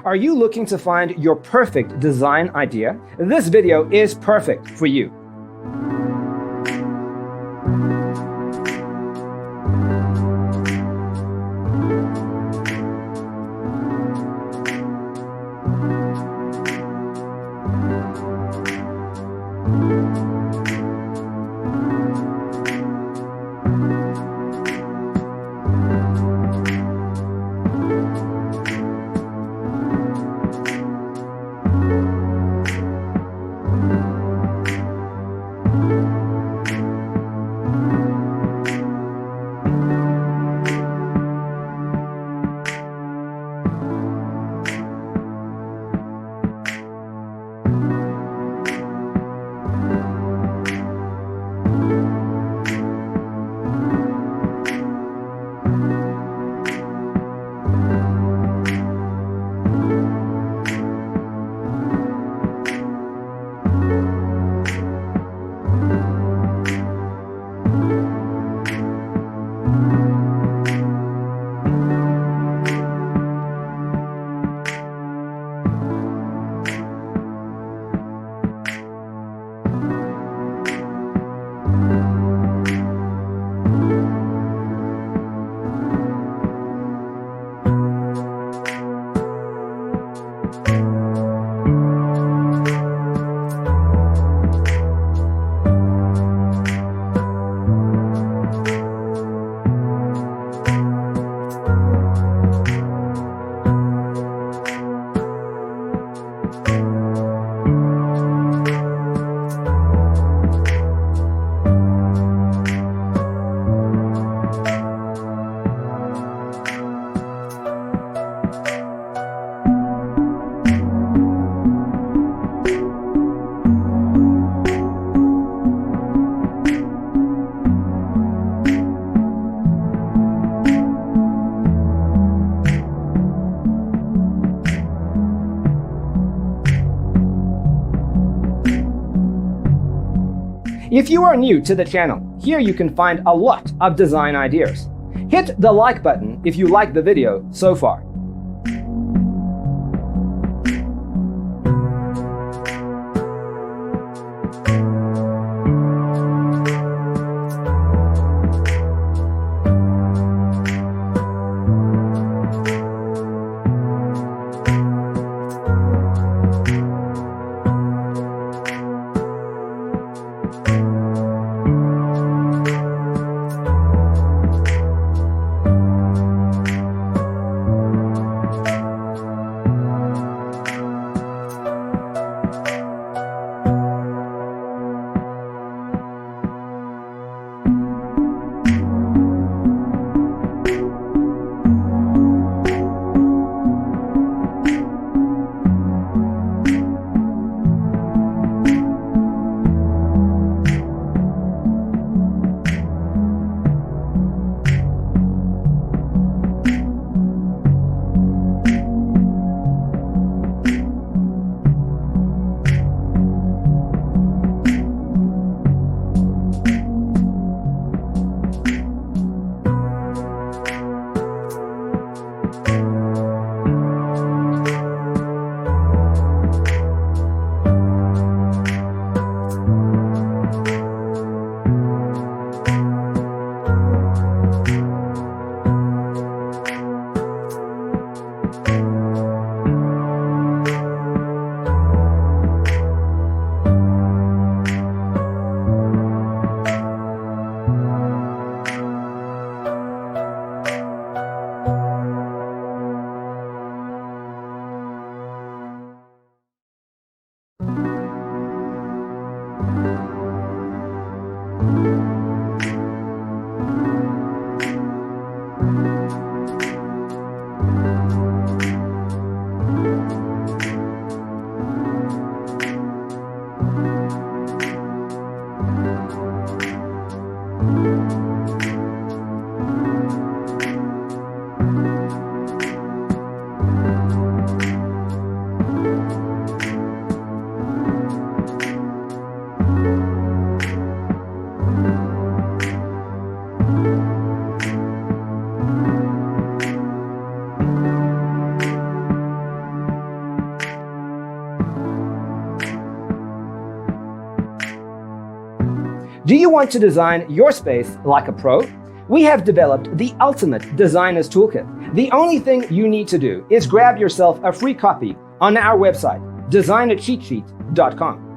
Are you looking to find your perfect design idea? This video is perfect for you. If you are new to the channel, here you can find a lot of design ideas. Hit the like button if you like the video so far. Do you want to design your space like a pro? We have developed the ultimate designer's toolkit. The only thing you need to do is grab yourself a free copy on our website, designercheatsheet.com.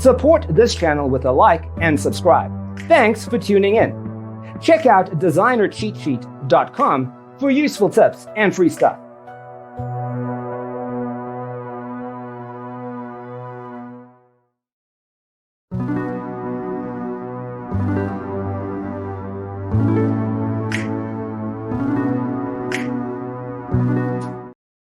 Support this channel with a like and subscribe. Thanks for tuning in. Check out designercheatsheet.com for useful tips and free stuff.